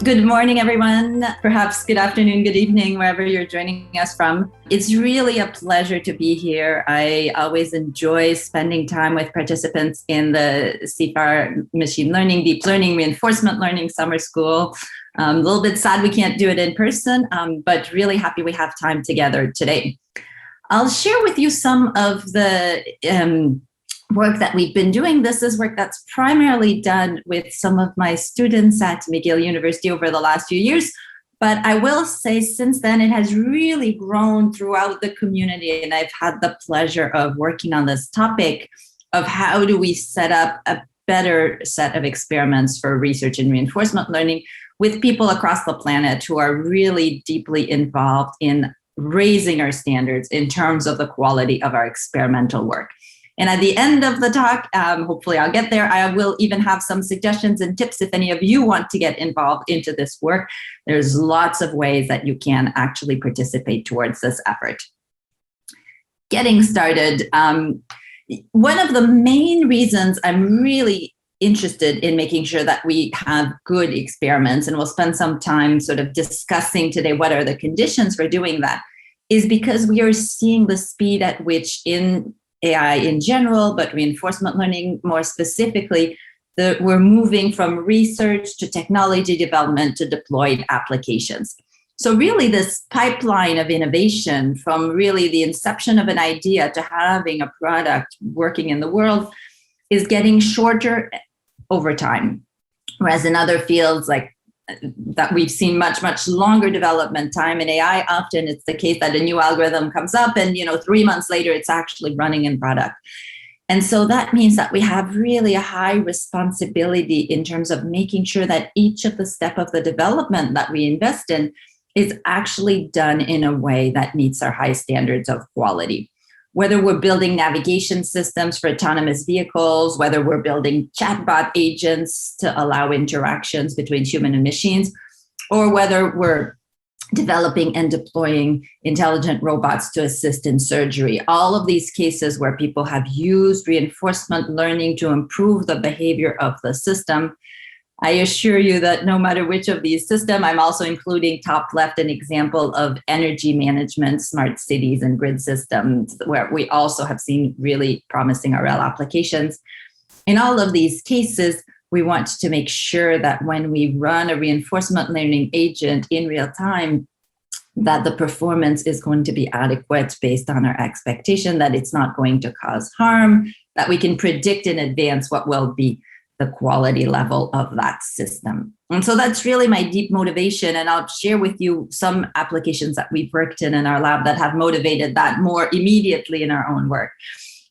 Good morning, everyone. Perhaps good afternoon, good evening, wherever you're joining us from. It's really a pleasure to be here. I always enjoy spending time with participants in the CFAR Machine Learning, Deep Learning, Reinforcement Learning Summer School. A little bit sad we can't do it in person, but really happy we have time together today. I'll share with you some of the work that we've been doing. This is work that's primarily done with some of my students at McGill University over the last few years. But I will say since then, it has really grown throughout the community. And I've had the pleasure of working on this topic of how do we set up a better set of experiments for research and reinforcement learning with people across the planet who are really deeply involved in raising our standards in terms of the quality of our experimental work. And at the end of the talk, hopefully I'll get there, I will even have some suggestions and tips if any of you want to get involved into this work. There's lots of ways that you can actually participate towards this effort. Getting started, one of the main reasons I'm really interested in making sure that we have good experiments, and we'll spend some time sort of discussing today what are the conditions for doing that, is because we are seeing the speed at which in AI in general, but reinforcement learning more specifically, we're moving from research to technology development to deployed applications. So really this pipeline of innovation from really the inception of an idea to having a product working in the world is getting shorter over time. Whereas in other fields like that we've seen much longer development time. In AI, often it's the case that a new algorithm comes up and 3 months later it's actually running in product. And so that means that we have really a high responsibility in terms of making sure that each of the step of the development that we invest in is actually done in a way that meets our high standards of quality. Whether we're building navigation systems for autonomous vehicles, whether we're building chatbot agents to allow interactions between human and machines, or whether we're developing and deploying intelligent robots to assist in surgery. All of these cases where people have used reinforcement learning to improve the behavior of the system, I assure you that no matter which of these systems, I'm also including top left an example of energy management, smart cities and grid systems, where we also have seen really promising RL applications. In all of these cases, we want to make sure that when we run a reinforcement learning agent in real time, that the performance is going to be adequate based on our expectation, that it's not going to cause harm, that we can predict in advance what will be the quality level of that system. And so that's really my deep motivation. And I'll share with you some applications that we've worked in our lab that have motivated that more immediately in our own work.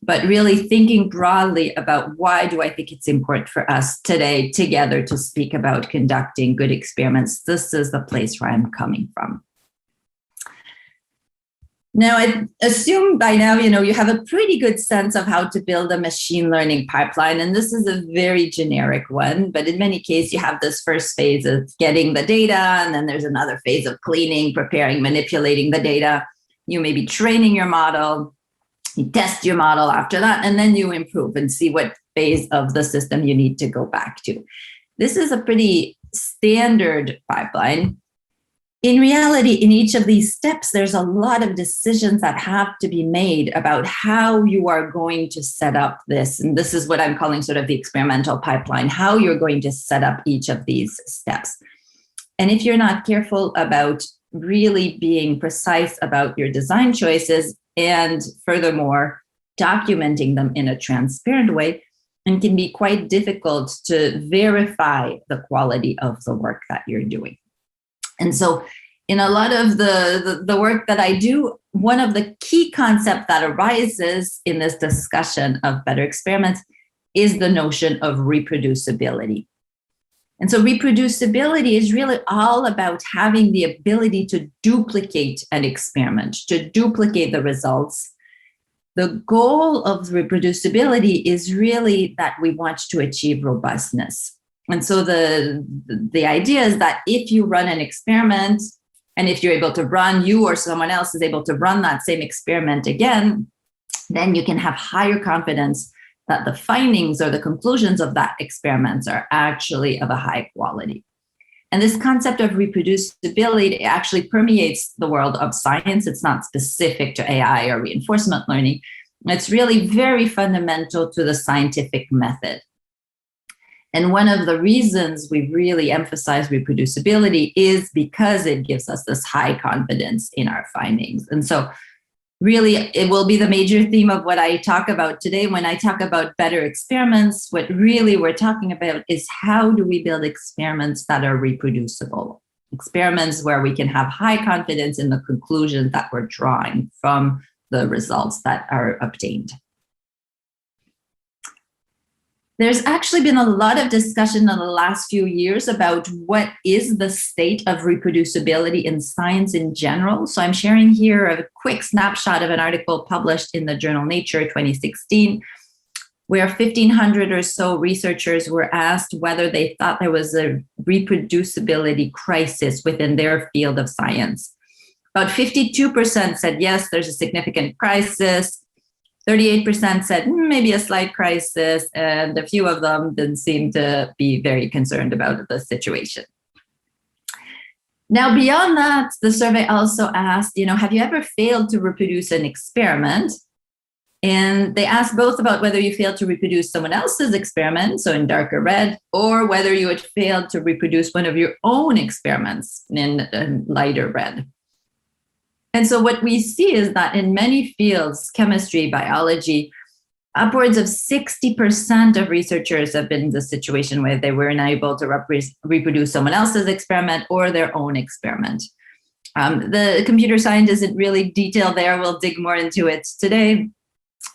But really thinking broadly about why do I think it's important for us today together to speak about conducting good experiments. This is the place where I'm coming from. Now, I assume by now, you have a pretty good sense of how to build a machine learning pipeline. And this is a very generic one, but in many cases, you have this first phase of getting the data, and then there's another phase of cleaning, preparing, manipulating the data. You may be training your model, you test your model after that, and then you improve and see what phase of the system you need to go back to. This is a pretty standard pipeline. In reality, in each of these steps, there's a lot of decisions that have to be made about how you are going to set up this. And this is what I'm calling sort of the experimental pipeline, how you're going to set up each of these steps. And if you're not careful about really being precise about your design choices and furthermore documenting them in a transparent way, it can be quite difficult to verify the quality of the work that you're doing. And so in a lot of the work that I do, one of the key concepts that arises in this discussion of better experiments is the notion of reproducibility. And so reproducibility is really all about having the ability to duplicate an experiment, to duplicate the results. The goal of reproducibility is really that we want to achieve robustness. And so the idea is that if you run an experiment, and if you're able to run, you or someone else is able to run that same experiment again, then you can have higher confidence that the findings or the conclusions of that experiment are actually of a high quality. And this concept of reproducibility actually permeates the world of science. It's not specific to AI or reinforcement learning. It's really very fundamental to the scientific method. And one of the reasons we really emphasize reproducibility is because it gives us this high confidence in our findings. And so really, it will be the major theme of what I talk about today. When I talk about better experiments, what really we're talking about is how do we build experiments that are reproducible? Experiments where we can have high confidence in the conclusions that we're drawing from the results that are obtained. There's actually been a lot of discussion in the last few years about what is the state of reproducibility in science in general. So I'm sharing here a quick snapshot of an article published in the journal Nature 2016, where 1,500 or so researchers were asked whether they thought there was a reproducibility crisis within their field of science. About 52% said, yes, there's a significant crisis. 38% said maybe a slight crisis, and a few of them didn't seem to be very concerned about the situation. Now, beyond that, the survey also asked, have you ever failed to reproduce an experiment? And they asked both about whether you failed to reproduce someone else's experiment, so in darker red, or whether you had failed to reproduce one of your own experiments in lighter red. And so what we see is that in many fields, chemistry, biology, upwards of 60% of researchers have been in the situation where they were unable to reproduce someone else's experiment or their own experiment. The computer science isn't really detailed there. We'll dig more into it today.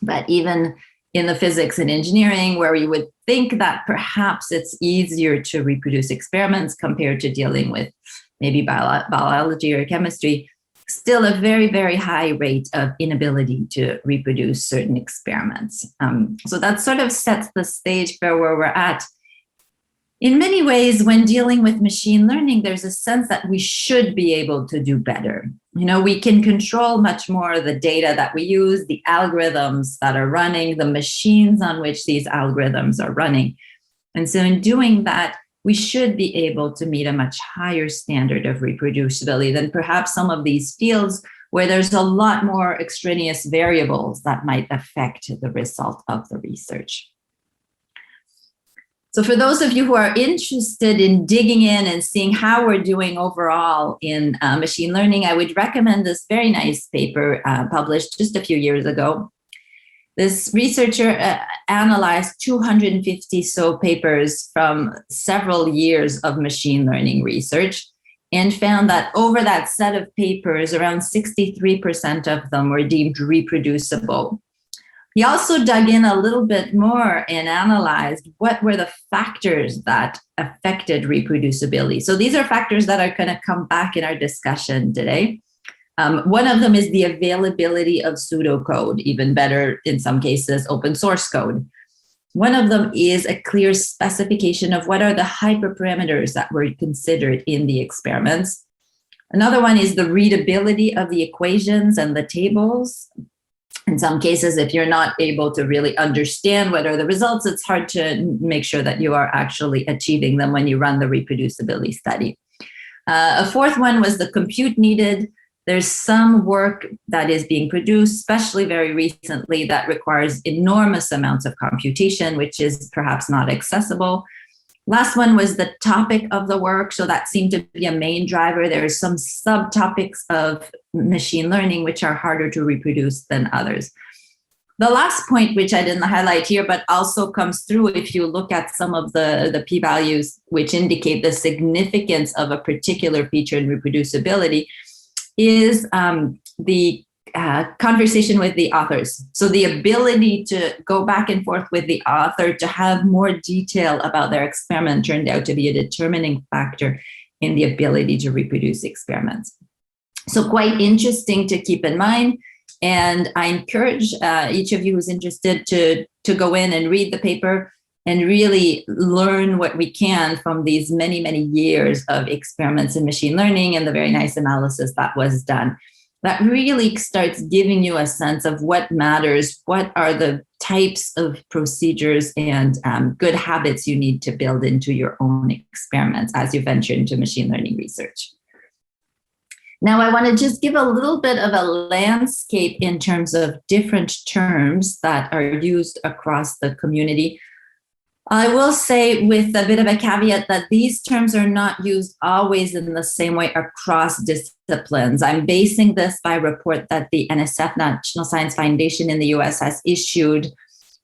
But even in the physics and engineering, where you would think that perhaps it's easier to reproduce experiments compared to dealing with maybe biology or chemistry, still a very, very high rate of inability to reproduce certain experiments. So that sort of sets the stage for where we're at. In many ways, when dealing with machine learning, there's a sense that we should be able to do better. We can control much more of the data that we use, the algorithms that are running, the machines on which these algorithms are running. And so in doing that, we should be able to meet a much higher standard of reproducibility than perhaps some of these fields where there's a lot more extraneous variables that might affect the result of the research. So for those of you who are interested in digging in and seeing how we're doing overall in machine learning, I would recommend this very nice paper published just a few years ago. This researcher analyzed 250 so papers from several years of machine learning research and found that over that set of papers, around 63% of them were deemed reproducible. He also dug in a little bit more and analyzed what were the factors that affected reproducibility. So these are factors that are going to come back in our discussion today. One of them is the availability of pseudocode, even better in some cases, open source code. One of them is a clear specification of what are the hyperparameters that were considered in the experiments. Another one is the readability of the equations and the tables. In some cases, if you're not able to really understand what are the results, it's hard to make sure that you are actually achieving them when you run the reproducibility study. A fourth one was the compute needed. There's some work that is being produced, especially very recently, that requires enormous amounts of computation, which is perhaps not accessible. Last one was the topic of the work. So that seemed to be a main driver. There are some subtopics of machine learning which are harder to reproduce than others. The last point, which I didn't highlight here, but also comes through if you look at some of the p-values, which indicate the significance of a particular feature in reproducibility, is the conversation with the authors. So the ability to go back and forth with the author to have more detail about their experiment turned out to be a determining factor in the ability to reproduce experiments. So quite interesting to keep in mind. And I encourage each of you who's interested to go in and read the paper and really learn what we can from these many, many years of experiments in machine learning and the very nice analysis that was done. That really starts giving you a sense of what matters, what are the types of procedures and good habits you need to build into your own experiments as you venture into machine learning research. Now, I want to just give a little bit of a landscape in terms of different terms that are used across the community. I will say with a bit of a caveat that these terms are not used always in the same way across disciplines. I'm basing this by a report that the NSF, National Science Foundation in the US, has issued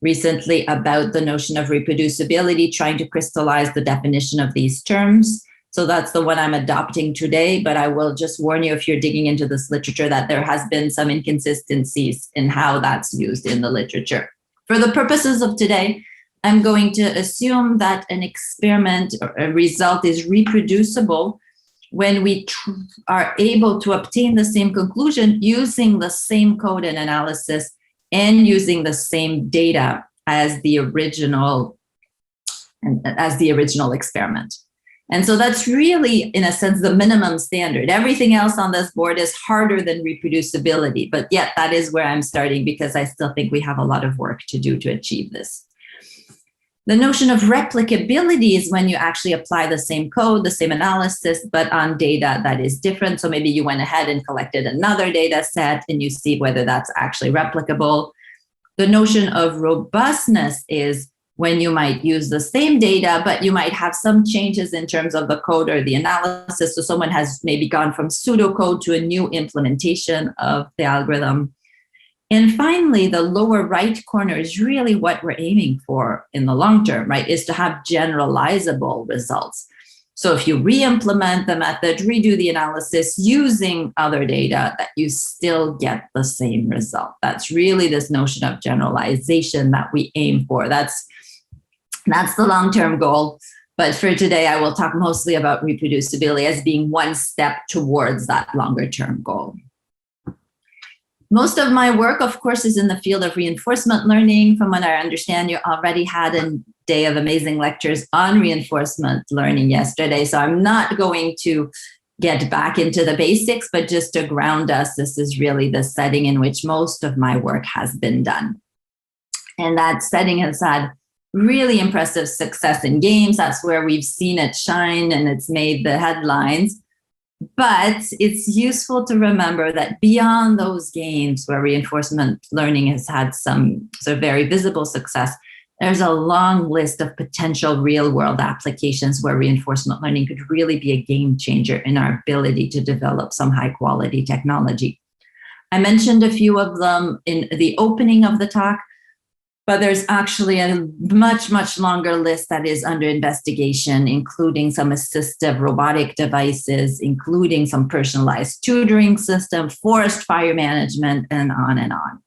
recently about the notion of reproducibility, trying to crystallize the definition of these terms. So that's the one I'm adopting today, but I will just warn you if you're digging into this literature that there has been some inconsistencies in how that's used in the literature. For the purposes of today, I'm going to assume that an experiment or a result is reproducible when we are able to obtain the same conclusion using the same code and analysis and using the same data as the original experiment. And so that's really, in a sense, the minimum standard. Everything else on this board is harder than reproducibility, but yet that is where I'm starting because I still think we have a lot of work to do to achieve this. The notion of replicability is when you actually apply the same code, the same analysis, but on data that is different. So maybe you went ahead and collected another data set and you see whether that's actually replicable. The notion of robustness is when you might use the same data, but you might have some changes in terms of the code or the analysis. So someone has maybe gone from pseudocode to a new implementation of the algorithm. And finally, the lower right corner is really what we're aiming for in the long term, right? Is to have generalizable results. So if you re-implement the method, redo the analysis using other data, that you still get the same result. That's really this notion of generalization that we aim for. That's the long-term goal. But for today, I will talk mostly about reproducibility as being one step towards that longer-term goal. Most of my work, of course, is in the field of reinforcement learning. From what I understand, you already had a day of amazing lectures on reinforcement learning yesterday. So I'm not going to get back into the basics, but just to ground us, this is really the setting in which most of my work has been done. And that setting has had really impressive success in games. That's where we've seen it shine and it's made the headlines. But it's useful to remember that beyond those games where reinforcement learning has had some sort of very visible success, there's a long list of potential real-world applications where reinforcement learning could really be a game changer in our ability to develop some high-quality technology. I mentioned a few of them in the opening of the talk, but there's actually a much, much longer list that is under investigation, including some assistive robotic devices, including some personalized tutoring system, forest fire management, and on and on.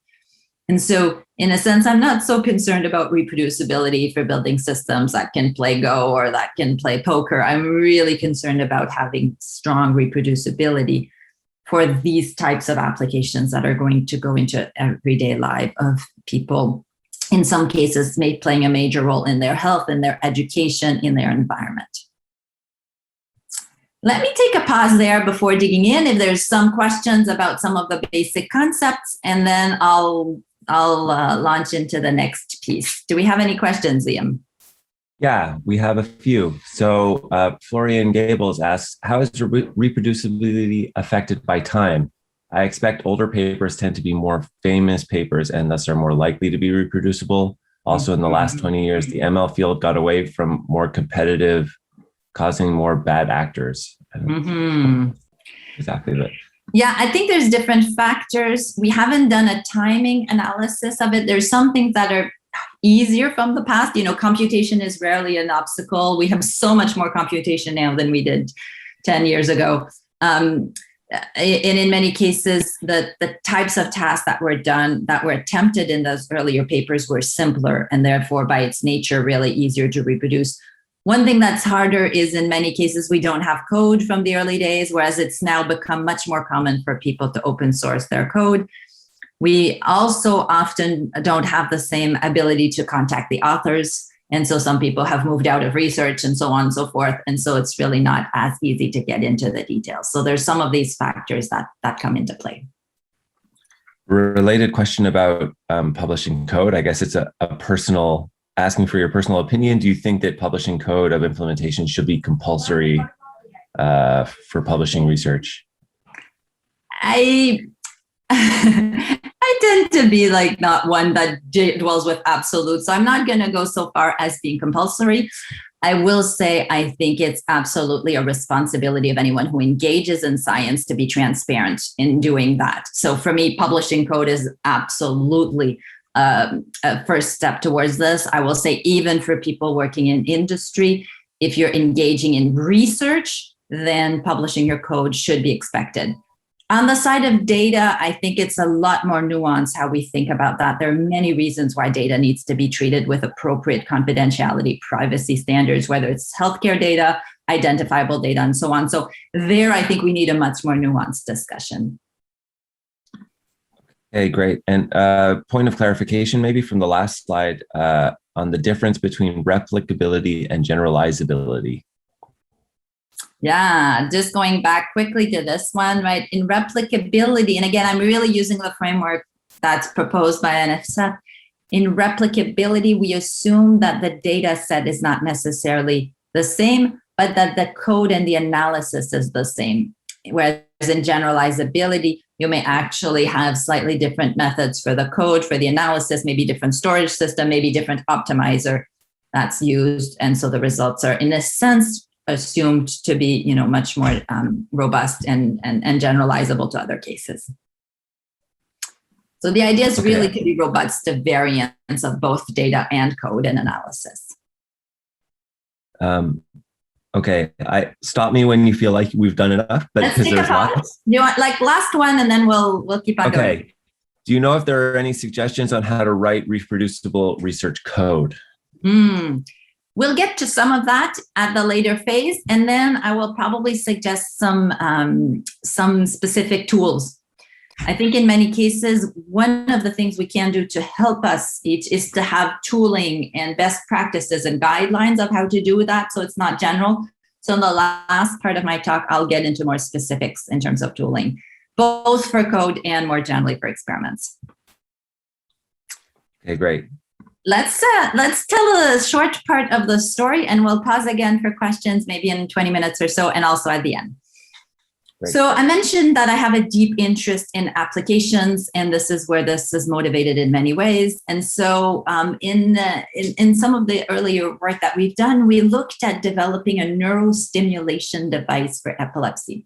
And so, in a sense, I'm not so concerned about reproducibility for building systems that can play Go or that can play poker. I'm really concerned about having strong reproducibility for these types of applications that are going to go into everyday life of people, in some cases, playing a major role in their health, in their education, in their environment. Let me take a pause there before digging in if there's some questions about some of the basic concepts, and then I'll launch into the next piece. Do we have any questions, Liam? Yeah, we have a few. So Florian Gables asks, how is reproducibility affected by time? I expect older papers tend to be more famous papers and thus are more likely to be reproducible. Also, in the last 20 years, the ML field got away from more competitive, causing more bad actors. Exactly that. Yeah, I think there's different factors. We haven't done a timing analysis of it. There's some things that are easier from the past. You know, computation is rarely an obstacle. We have so much more computation now than we did 10 years ago. And in many cases, the types of tasks that were done, that were attempted in those earlier papers were simpler and therefore by its nature really easier to reproduce. One thing that's harder is in many cases, we don't have code from the early days, whereas it's now become much more common for people to open source their code. We also often don't have the same ability to contact the authors. And so some people have moved out of research and so on and so forth. And so it's really not as easy to get into the details. So there's some of these factors that come into play. Related question about publishing code. I guess it's a personal, asking for your personal opinion. Do you think that publishing code of implementation should be compulsory for publishing research? I I tend to be like not one that dwells with absolute, so I'm not going to go so far as being compulsory. I will say I think it's absolutely a responsibility of anyone who engages in science to be transparent in doing that. So for me, publishing code is absolutely a first step towards this. I will say even for people working in industry, if you're engaging in research, then publishing your code should be expected. On the side of data, I think it's a lot more nuanced how we think about that. There are many reasons why data needs to be treated with appropriate confidentiality, privacy standards, whether it's healthcare data, identifiable data, and so on. So there, I think we need a much more nuanced discussion. Okay, great. And point of clarification, maybe from the last slide on the difference between replicability and generalizability. Yeah, just going back quickly to this one, right? In replicability, and again, I'm really using the framework that's proposed by NSF. In replicability, we assume that the data set is not necessarily the same, but that the code and the analysis is the same. Whereas in generalizability, you may actually have slightly different methods for the code, for the analysis, maybe different storage system, maybe different optimizer that's used. And so the results are, in a sense, assumed to be, much more robust and generalizable to other cases. So the idea is really to be robust to variance of both data and code and analysis. Okay, stop me when you feel like we've done enough, but because there's lots. You want like last one, and then we'll keep on going. Okay. Do you know if there are any suggestions on how to write reproducible research code? We'll get to some of that at the later phase, and then I will probably suggest some specific tools. I think in many cases, one of the things we can do to help us each is to have tooling and best practices and guidelines of how to do that, so it's not general. So in the last part of my talk, I'll get into more specifics in terms of tooling, both for code and more generally for experiments. Okay, great. Let's tell a short part of the story, and we'll pause again for questions, maybe in 20 minutes or so, and also at the end. Great. So I mentioned that I have a deep interest in applications, and this is where this is motivated in many ways. And so in some of the earlier work that we've done, we looked at developing a neurostimulation device for epilepsy.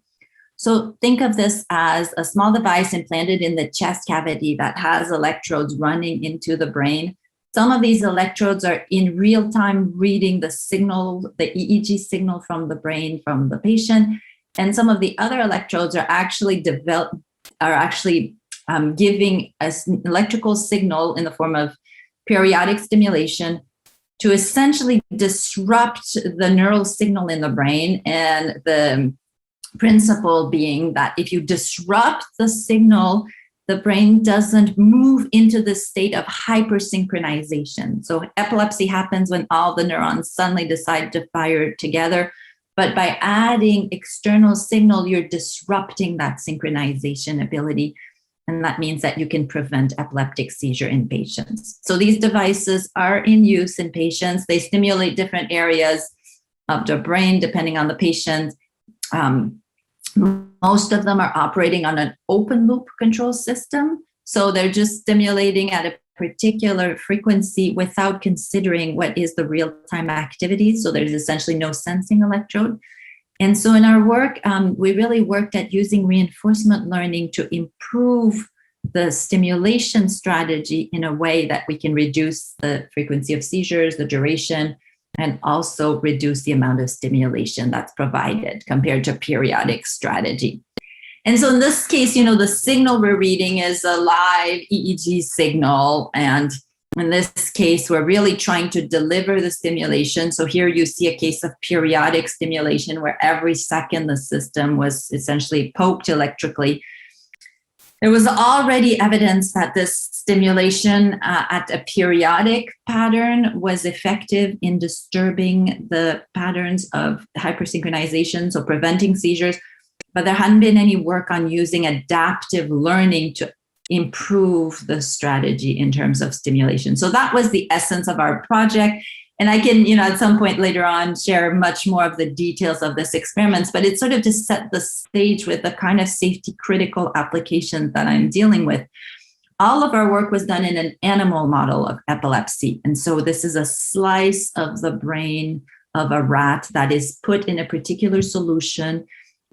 So think of this as a small device implanted in the chest cavity that has electrodes running into the brain. Some of these electrodes are in real time reading the signal, the EEG signal from the brain from the patient. And some of the other electrodes are actually giving us an electrical signal in the form of periodic stimulation to essentially disrupt the neural signal in the brain. And the principle being that if you disrupt the signal, the brain doesn't move into the state of hypersynchronization. So epilepsy happens when all the neurons suddenly decide to fire together. But by adding external signal, you're disrupting that synchronization ability. And that means that you can prevent epileptic seizure in patients. So these devices are in use in patients. They stimulate different areas of the brain depending on the patient. Most of them are operating on an open loop control system. So they're just stimulating at a particular frequency without considering what is the real-time activity. So there's essentially no sensing electrode. And so in our work, we really worked at using reinforcement learning to improve the stimulation strategy in a way that we can reduce the frequency of seizures, the duration, and also reduce the amount of stimulation that's provided compared to periodic strategy. And so in this case, the signal we're reading is a live EEG signal. And in this case, we're really trying to deliver the stimulation. So here you see a case of periodic stimulation where every second the system was essentially poked electrically. There was already evidence that this stimulation at a periodic pattern was effective in disturbing the patterns of hypersynchronization, so preventing seizures. But there hadn't been any work on using adaptive learning to improve the strategy in terms of stimulation. So that was the essence of our project. And I can, at some point later on, share much more of the details of this experiments, but it's sort of to set the stage with the kind of safety critical applications that I'm dealing with. All of our work was done in an animal model of epilepsy. And so this is a slice of the brain of a rat that is put in a particular solution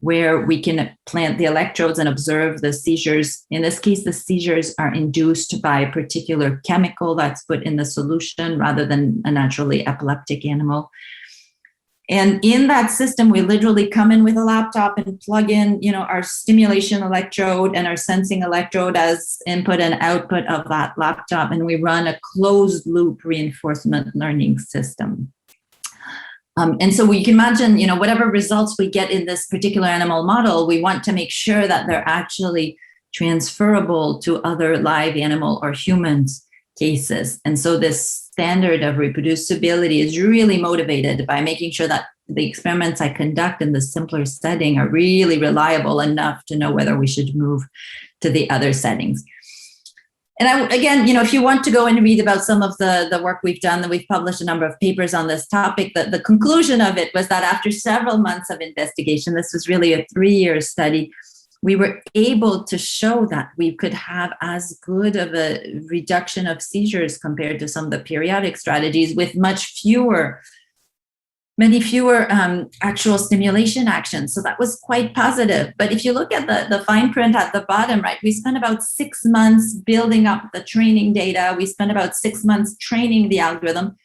where we can plant the electrodes and observe the seizures. In this case, the seizures are induced by a particular chemical that's put in the solution rather than a naturally epileptic animal. And in that system, we literally come in with a laptop and plug in, our stimulation electrode and our sensing electrode as input and output of that laptop. And we run a closed loop reinforcement learning system. And so we can imagine, whatever results we get in this particular animal model, we want to make sure that they're actually transferable to other live animal or humans cases. And so this standard of reproducibility is really motivated by making sure that the experiments I conduct in the simpler setting are really reliable enough to know whether we should move to the other settings. And again, if you want to go and read about some of the work we've done, that we've published a number of papers on this topic, the conclusion of it was that after several months of investigation, this was really a 3-year study, we were able to show that we could have as good of a reduction of seizures compared to some of the periodic strategies with many fewer actual stimulation actions. So that was quite positive. But if you look at the fine print at the bottom, right, we spent about 6 months building up the training data. We spent about 6 months training the algorithm.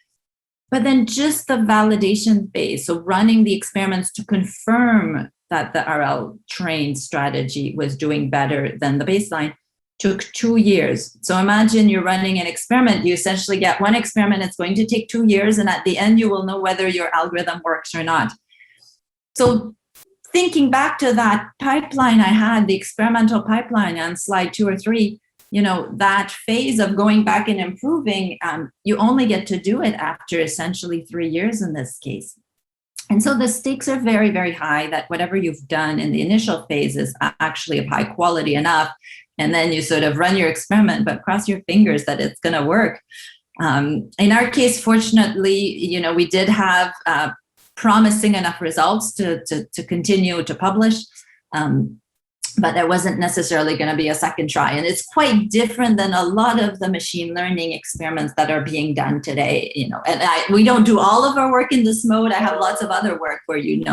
But then just the validation phase, so running the experiments to confirm that the RL trained strategy was doing better than the baseline, took 2 years. So imagine you're running an experiment. You essentially get one experiment. It's going to take 2 years. And at the end, you will know whether your algorithm works or not. So thinking back to that pipeline I had, the experimental pipeline on slide 2 or 3, that phase of going back and improving, you only get to do it after essentially 3 years in this case. And so the stakes are very, very high that whatever you've done in the initial phase is actually of high quality enough. And then you sort of run your experiment, but cross your fingers that it's going to work. In our case, fortunately, we did have promising enough results to continue to publish. But there wasn't necessarily going to be a second try. And it's quite different than a lot of the machine learning experiments that are being done today, and we don't do all of our work in this mode. I have lots of other work where, you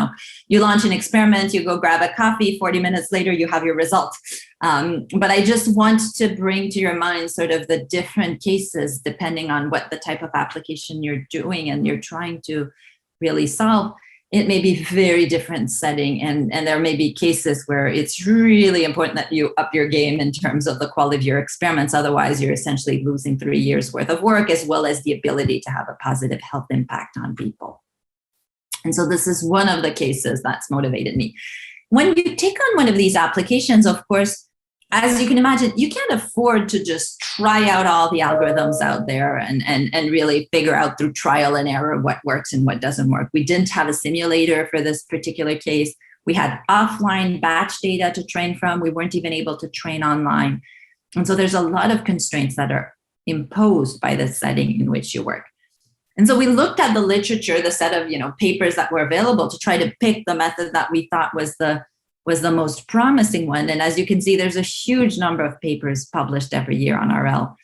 launch an experiment, you go grab a coffee, 40 minutes later, you have your result. But I just want to bring to your mind sort of the different cases, depending on what the type of application you're doing and you're trying to really solve. It may be very different setting, and there may be cases where it's really important that you up your game in terms of the quality of your experiments. Otherwise, you're essentially losing 3 years worth of work, as well as the ability to have a positive health impact on people. And so this is one of the cases that's motivated me. When you take on one of these applications, of course, as you can imagine, you can't afford to just try out all the algorithms out there and really figure out through trial and error what works and what doesn't work. We didn't have a simulator for this particular case. We had offline batch data to train from. We weren't even able to train online. And so there's a lot of constraints that are imposed by the setting in which you work. And so we looked at the literature, the set of papers that were available to try to pick the method that we thought was the most promising one. And as you can see, there's a huge number of papers published every year on RL.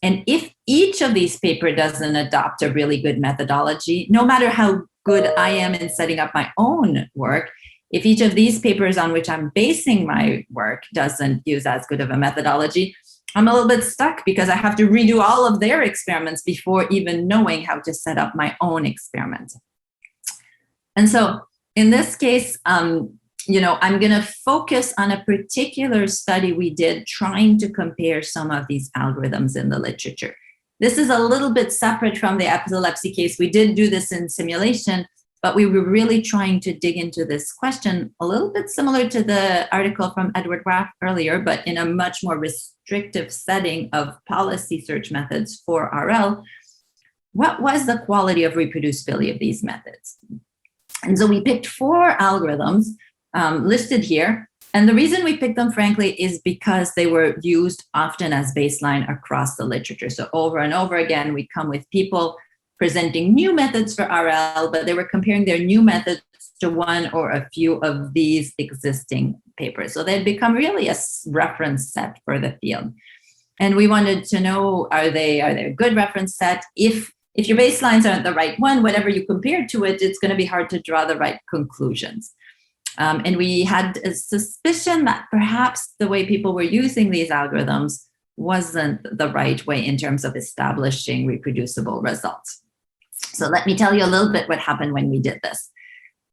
And if each of these papers doesn't adopt a really good methodology, no matter how good I am in setting up my own work, if each of these papers on which I'm basing my work doesn't use as good of a methodology, I'm a little bit stuck because I have to redo all of their experiments before even knowing how to set up my own experiment. And so in this case, I'm going to focus on a particular study we did trying to compare some of these algorithms in the literature. This is a little bit separate from the epilepsy case. We did do this in simulation, but we were really trying to dig into this question a little bit similar to the article from Edward Graff earlier, but in a much more restrictive setting of policy search methods for RL. What was the quality of reproducibility of these methods? And so we picked 4 algorithms listed here. And the reason we picked them, frankly, is because they were used often as baseline across the literature. So over and over again, we come with people presenting new methods for RL, but they were comparing their new methods to one or a few of these existing papers. So they'd become really a reference set for the field. And we wanted to know, are they a good reference set? If your baselines aren't the right one, whatever you compare to it, it's going to be hard to draw the right conclusions. And we had a suspicion that perhaps the way people were using these algorithms wasn't the right way in terms of establishing reproducible results. So let me tell you a little bit what happened when we did this.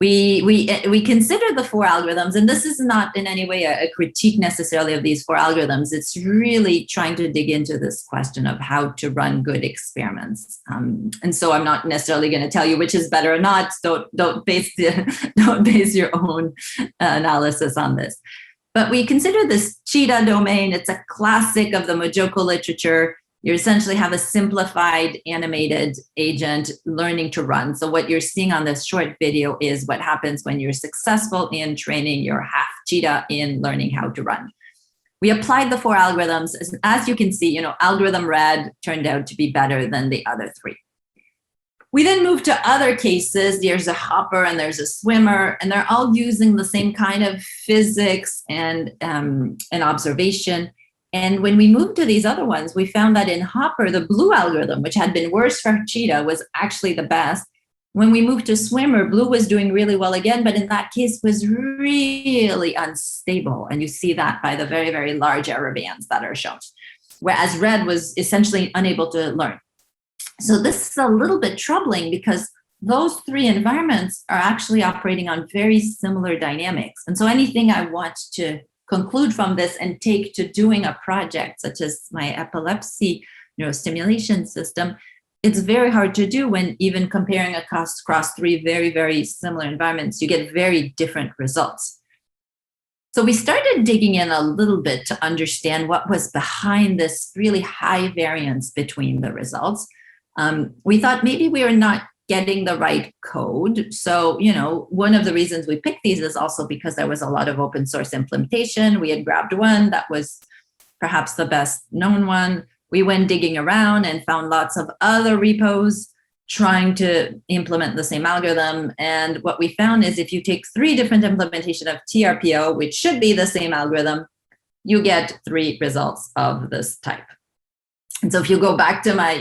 We considered the 4 algorithms, and this is not in any way a critique necessarily of these 4 algorithms. It's really trying to dig into this question of how to run good experiments. And so I'm not necessarily going to tell you which is better or not. Don't base your own analysis on this. But we consider this cheetah domain. It's a classic of the Mojoko literature. You essentially have a simplified animated agent learning to run. So what you're seeing on this short video is what happens when you're successful in training your half cheetah in learning how to run. We applied the 4 algorithms. As you can see, algorithm red turned out to be better than the other 3. We then moved to other cases. There's a hopper and there's a swimmer, and they're all using the same kind of physics and observation. And when we moved to these other ones, we found that in Hopper, the blue algorithm, which had been worse for cheetah, was actually the best. When we moved to swimmer, blue was doing really well again, but in that case was really unstable. And you see that by the very, very large error bands that are shown, whereas red was essentially unable to learn. So this is a little bit troubling because those 3 environments are actually operating on very similar dynamics. And so anything I want to conclude from this and take to doing a project such as my epilepsy neurostimulation system, it's very hard to do when even comparing across 3 very, very similar environments, you get very different results. So we started digging in a little bit to understand what was behind this really high variance between the results. We thought maybe we were not getting the right code. So, one of the reasons we picked these is also because there was a lot of open source implementation. We had grabbed one that was perhaps the best known one. We went digging around and found lots of other repos trying to implement the same algorithm. And what we found is if you take 3 different implementations of TRPO, which should be the same algorithm, you get 3 results of this type. And so if you go back to my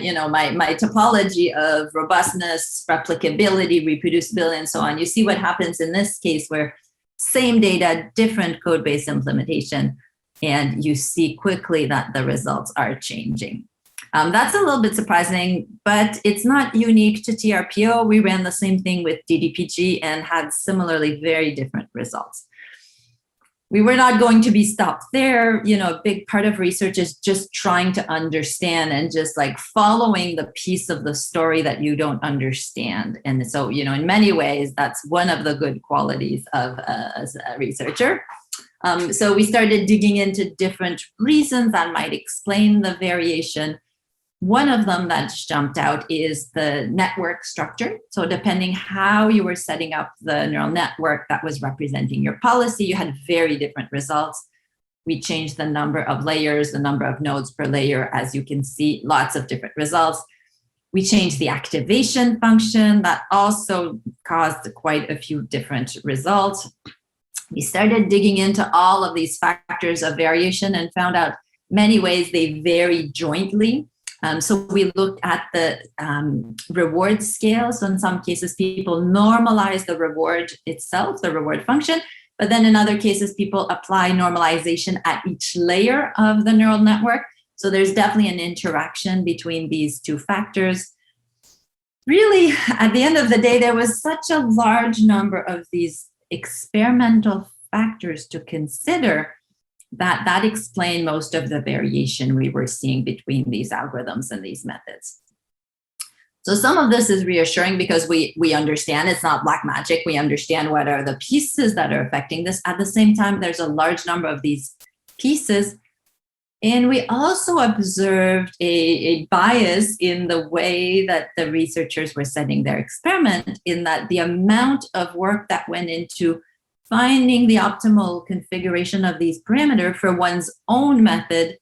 topology of robustness, replicability, reproducibility, and so on, you see what happens in this case where same data, different code-based implementation, and you see quickly that the results are changing. That's a little bit surprising, but it's not unique to TRPO. We ran the same thing with DDPG and had similarly very different results. We were not going to be stopped there. A big part of research is just trying to understand and just like following the piece of the story that you don't understand. And so, in many ways, that's one of the good qualities of as a researcher. So we started digging into different reasons that might explain the variation. One of them that jumped out is the network structure. So depending how you were setting up the neural network that was representing your policy, you had very different results. We changed the number of layers, the number of nodes per layer. As you can see, lots of different results. We changed the activation function. That also caused quite a few different results. We started digging into all of these factors of variation and found out many ways they vary jointly. So we looked at the reward scale. So in some cases, people normalize the reward itself, the reward function, but then in other cases, people apply normalization at each layer of the neural network. So there's definitely an interaction between these 2 factors. Really, at the end of the day, there was such a large number of these experimental factors to consider that explained most of the variation we were seeing between these algorithms and these methods. So some of this is reassuring because we understand it's not black magic. We understand what are the pieces that are affecting this. At the same time, there's a large number of these pieces. And we also observed a bias in the way that the researchers were setting their experiment, in that the amount of work that went into finding the optimal configuration of these parameters for one's own method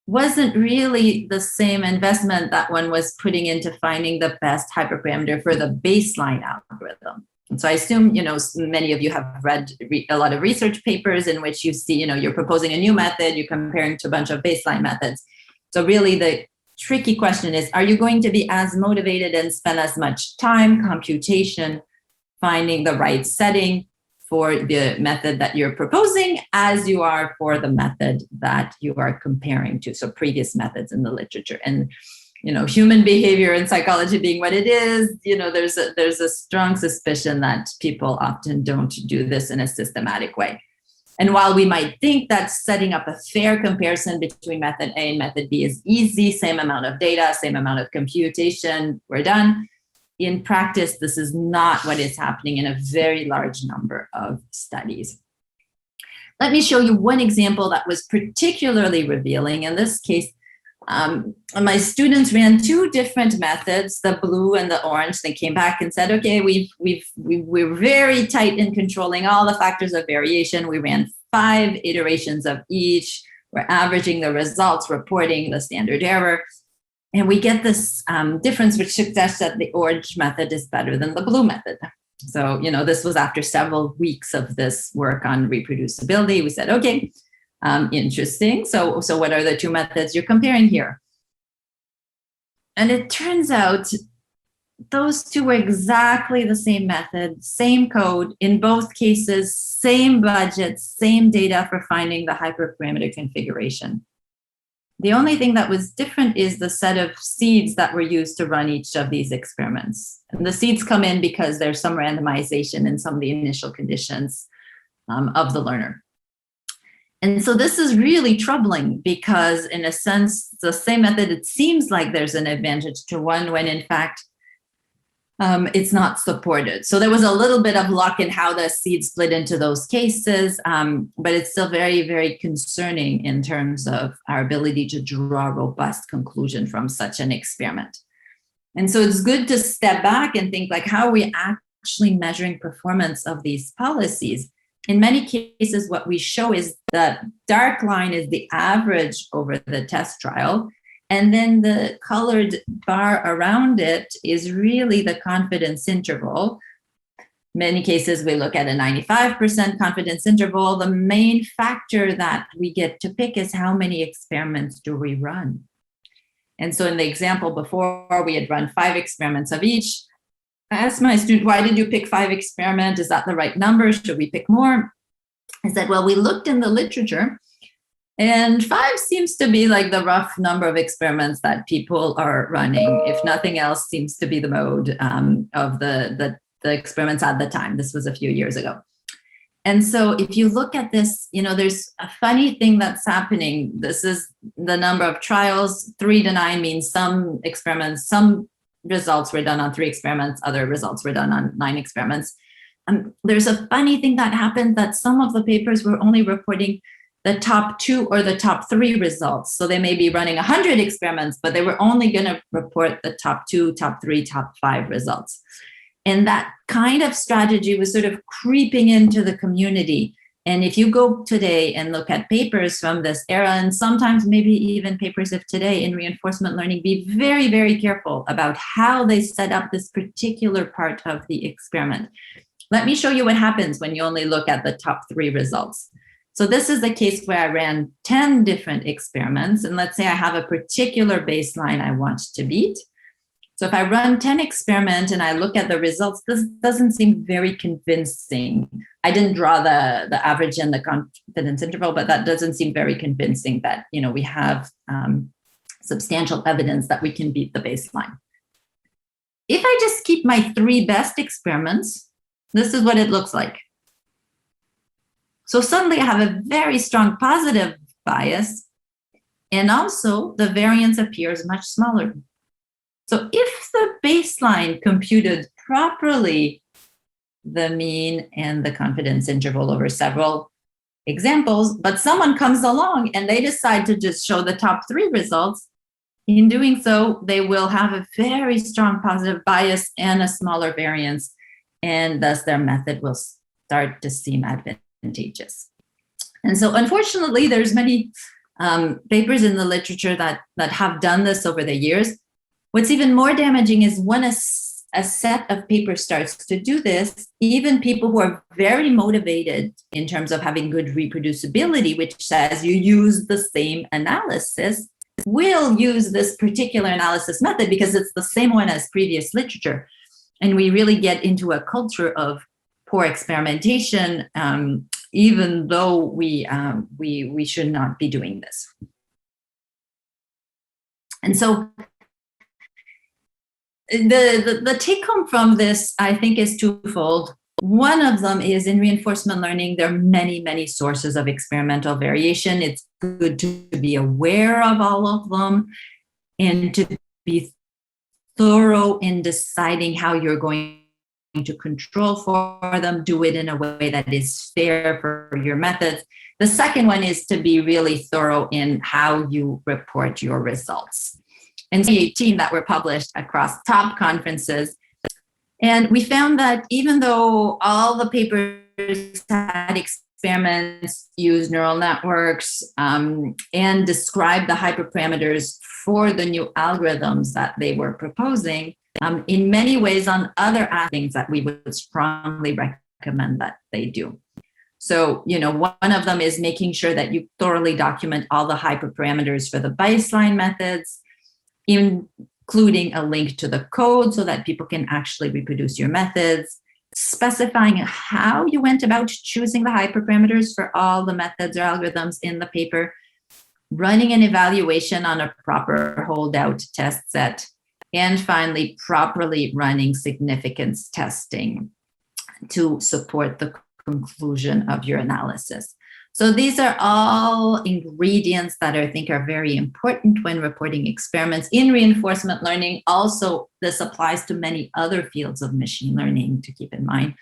wasn't really the same investment that one was putting into finding the best hyperparameter for the baseline algorithm. And so I assume, many of you have read a lot of research papers in which you see, you're proposing a new method, you're comparing to a bunch of baseline methods. So really the tricky question is, are you going to be as motivated and spend as much time, computation, finding the right setting for the method that you're proposing as you are for the method that you are comparing to? So previous methods in the literature. And human behavior and psychology being what it is, there's a strong suspicion that people often don't do this in a systematic way. And while we might think that setting up a fair comparison between method A and method B is easy, same amount of data, same amount of computation, we're done. In practice, this is not what is happening in a very large number of studies. Let me show you one example that was particularly revealing. In this case, my students ran two different methods, the blue and the orange. They came back and said, okay, we're very tight in controlling all the factors of variation. We ran 5 iterations of each. We're averaging the results, reporting the standard error. And we get this difference, which suggests that the orange method is better than the blue method. So, this was after several weeks of this work on reproducibility. We said, okay, interesting. So what are the two methods you're comparing here? And it turns out those two were exactly the same method, same code, in both cases, same budget, same data for finding the hyperparameter configuration. The only thing that was different is the set of seeds that were used to run each of these experiments. And the seeds come in because there's some randomization in some of the initial conditions of the learner. And so this is really troubling because, in a sense, the same method, it seems like there's an advantage to one when, in fact, it's not supported. So there was a little bit of luck in how the seeds split into those cases, but it's still very, very concerning in terms of our ability to draw a robust conclusion from such an experiment. And so it's good to step back and think, like, how are we actually measuring performance of these policies? In many cases, what we show is the dark line is the average over the test trial. And then the colored bar around it is really the confidence interval. Many cases, we look at a 95% confidence interval. The main factor that we get to pick is how many experiments do we run. And so in the example before, we had run 5 experiments of each. I asked my student, why did you pick 5 experiments? Is that the right number? Should we pick more? I said, well, we looked in the literature, and 5 seems to be like the rough number of experiments that people are running. If nothing else, seems to be the mode of the experiments at the time. This was a few years ago. And so if you look at this, there's a funny thing that's happening. This is the number of trials. 3 to 9 means some experiments, some results were done on 3 experiments, other results were done on 9 experiments. There's a funny thing that happened, that some of the papers were only reporting the top 2 or the top 3 results. So they may be running 100 experiments, but they were only going to report the top 2, top 3, top 5 results. And that kind of strategy was sort of creeping into the community. And if you go today and look at papers from this era, and sometimes maybe even papers of today in reinforcement learning, be very, very careful about how they set up this particular part of the experiment. Let me show you what happens when you only look at the top 3 results. So this is the case where I ran 10 different experiments. And let's say I have a particular baseline I want to beat. So if I run 10 experiments and I look at the results, this doesn't seem very convincing. I didn't draw the average and the confidence interval, but that doesn't seem very convincing that, we have substantial evidence that we can beat the baseline. If I just keep my 3 best experiments, this is what it looks like. So suddenly I have a very strong positive bias, and also the variance appears much smaller. So if the baseline computed properly the mean and the confidence interval over several examples, but someone comes along and they decide to just show the top 3 results, in doing so, they will have a very strong positive bias and a smaller variance, and thus their method will start to seem advantageous. And so unfortunately, there's many papers in the literature that have done this over the years. What's even more damaging is when a set of papers starts to do this, even people who are very motivated in terms of having good reproducibility, which says you use the same analysis, will use this particular analysis method because it's the same one as previous literature. And we really get into a culture of poor experimentation, even though we should not be doing this. And so the take home from this, I think, is twofold. One of them is in reinforcement learning, there are many, many sources of experimental variation. It's good to be aware of all of them and to be thorough in deciding how you're going to control for them, do it in a way that is fair for your methods. The second one is to be really thorough in how you report your results. And 2018 that were published across top conferences. And we found that even though all the papers had experiments, used neural networks, and described the hyperparameters for the new algorithms that they were proposing, in many ways on other things that we would strongly recommend that they do. So, one of them is making sure that you thoroughly document all the hyperparameters for the baseline methods, including a link to the code so that people can actually reproduce your methods, specifying how you went about choosing the hyperparameters for all the methods or algorithms in the paper, running an evaluation on a proper holdout test set, and finally, properly running significance testing to support the conclusion of your analysis. So these are all ingredients that I think are very important when reporting experiments in reinforcement learning. Also, this applies to many other fields of machine learning to keep in mind,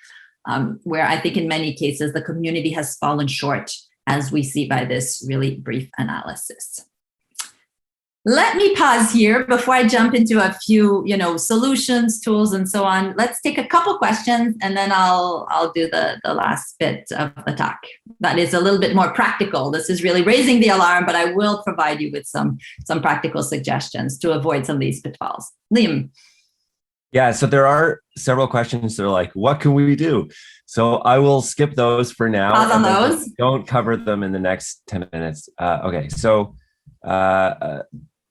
where I think in many cases the community has fallen short, as we see by this really brief analysis. Let me pause here before I jump into a few, solutions, tools, and so on. Let's take a couple questions, and then I'll do the last bit of the talk. That is a little bit more practical. This is really raising the alarm, but I will provide you with some practical suggestions to avoid some of these pitfalls. Liam. Yeah, so there are several questions that are like, what can we do? So I will skip those for now. Pause on those. Don't cover them in the next 10 minutes. Okay, so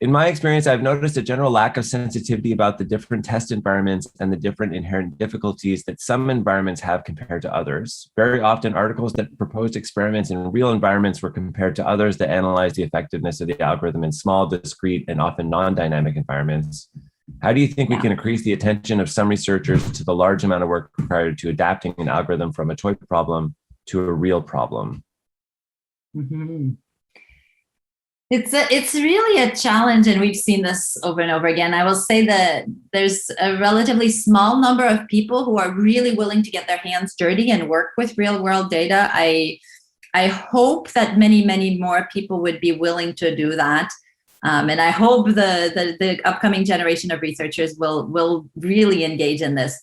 in my experience, I've noticed a general lack of sensitivity about the different test environments and the different inherent difficulties that some environments have compared to others. Very often, articles that proposed experiments in real environments were compared to others that analyzed the effectiveness of the algorithm in small, discrete, and often non-dynamic environments. How do you think we can increase the attention of some researchers to the large amount of work required to adapting an algorithm from a toy problem to a real problem? Mm-hmm. It's really a challenge, and we've seen this over and over again. I will say that there's a relatively small number of people who are really willing to get their hands dirty and work with real world data. I hope that many, many more people would be willing to do that. And I hope the upcoming generation of researchers will really engage in this.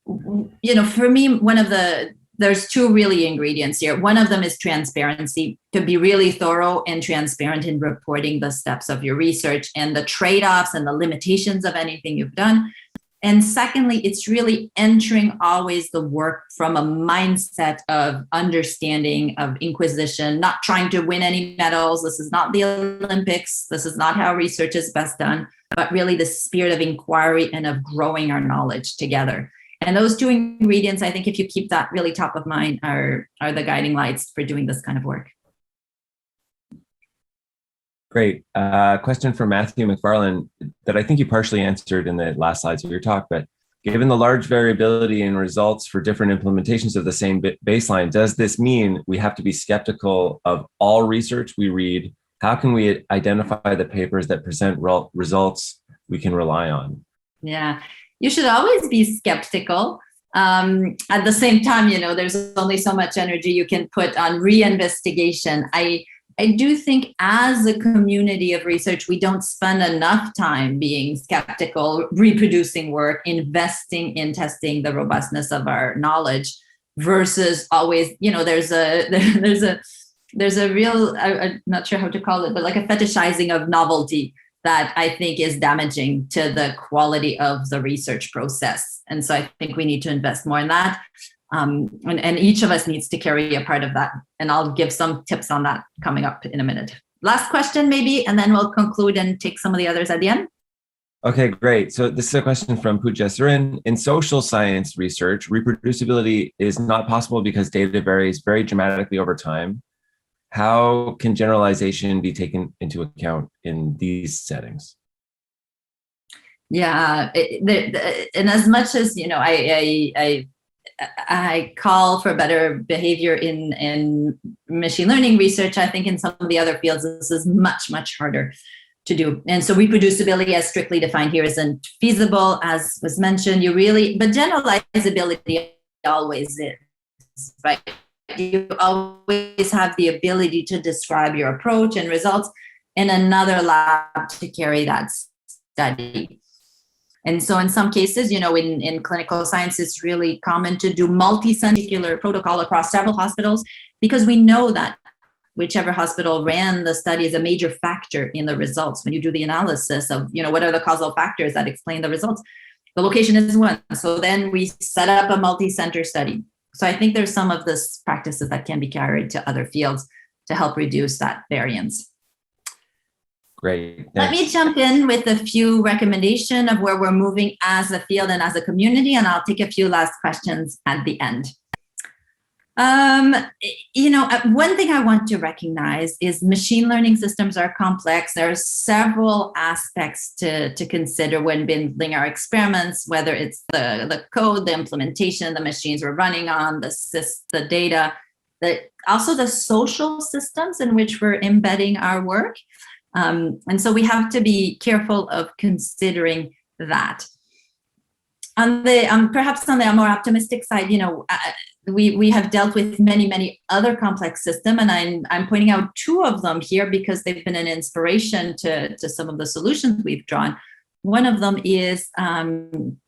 For me, there's two really ingredients here. One of them is transparency, to be really thorough and transparent in reporting the steps of your research and the trade-offs and the limitations of anything you've done. And secondly, it's really entering always the work from a mindset of understanding, of inquisition, not trying to win any medals. This is not the Olympics. This is not how research is best done, but really the spirit of inquiry and of growing our knowledge together. And those two ingredients, I think if you keep that really top of mind, are the guiding lights for doing this kind of work. Great. Question from Matthew McFarlane that I think you partially answered in the last slides of your talk, but given the large variability in results for different implementations of the same baseline, does this mean we have to be skeptical of all research we read? How can we identify the papers that present results we can rely on? Yeah, you should always be skeptical. At the same time, there's only so much energy you can put on reinvestigation. I do think as a community of research, we don't spend enough time being skeptical, reproducing work, investing in testing the robustness of our knowledge versus always, there's a real, I'm not sure how to call it, but like a fetishizing of novelty that I think is damaging to the quality of the research process. And so I think we need to invest more in that. And each of us needs to carry a part of that. And I'll give some tips on that coming up in a minute. Last question, maybe, and then we'll conclude and take some of the others at the end. Okay, great. So this is a question from Pooja Surin. In social science research, reproducibility is not possible because data varies very dramatically over time. How can generalization be taken into account in these settings? Yeah, and as much as, I call for better behavior in machine learning research, I think in some of the other fields, this is much, much harder to do. And so reproducibility as strictly defined here isn't feasible, as was mentioned. But generalizability always is, right? You always have the ability to describe your approach and results in another lab to carry that study. And so in some cases, in clinical science, it's really common to do multi-center protocol across several hospitals, because we know that whichever hospital ran the study is a major factor in the results. When you do the analysis of, what are the causal factors that explain the results, the location is one. So then we set up a multi-center study. So I think there's some of this practices that can be carried to other fields to help reduce that variance. Great. Thanks. Let me jump in with a few recommendations of where we're moving as a field and as a community, and I'll take a few last questions at the end. One thing I want to recognize is machine learning systems are complex. There are several aspects to consider when building our experiments, whether it's the code, the implementation, the machines we're running on, the data, also the social systems in which we're embedding our work. And so we have to be careful of considering that. Perhaps on the more optimistic side, we have dealt with many other complex systems, and I'm pointing out two of them here because they've been an inspiration to some of the solutions we've drawn. One of them is, flying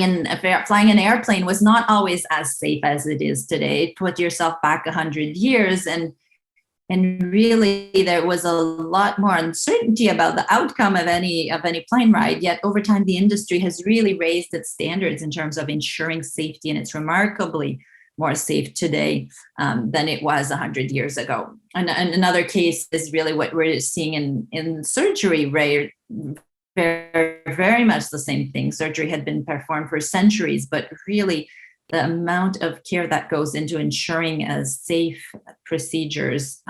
an airplane was not always as safe as it is today. Put yourself back 100 years, and really there was a lot more uncertainty about the outcome of any plane ride. Yet over time, the industry has really raised its standards in terms of ensuring safety, and it's remarkably more safe today than it was 100 years ago. And another case is really what we're seeing in surgery, where very, very much the same thing. Surgery had been performed for centuries, but really the amount of care that goes into ensuring as safe procedures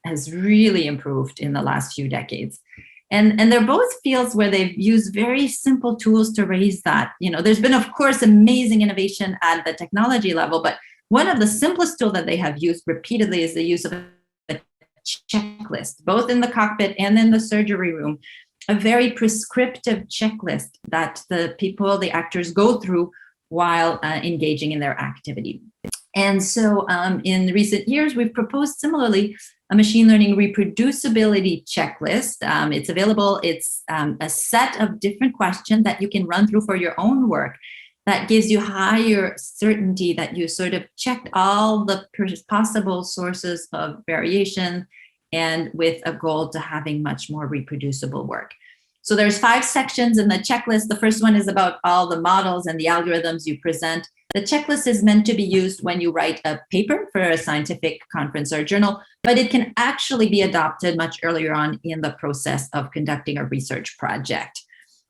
has really improved in the last few decades. And they're both fields where they've used very simple tools to raise that. There's been, of course, amazing innovation at the technology level, but one of the simplest tools that they have used repeatedly is the use of a checklist, both in the cockpit and in the surgery room, a very prescriptive checklist that the actors go through while engaging in their activity. And so in recent years, we've proposed similarly a machine learning reproducibility checklist. It's available. It's a set of different questions that you can run through for your own work that gives you higher certainty that you sort of checked all the possible sources of variation, and with a goal to having much more reproducible work. So there's 5 sections in the checklist. The first one is about all the models and the algorithms you present. The checklist is meant to be used when you write a paper for a scientific conference or journal, but it can actually be adopted much earlier on in the process of conducting a research project.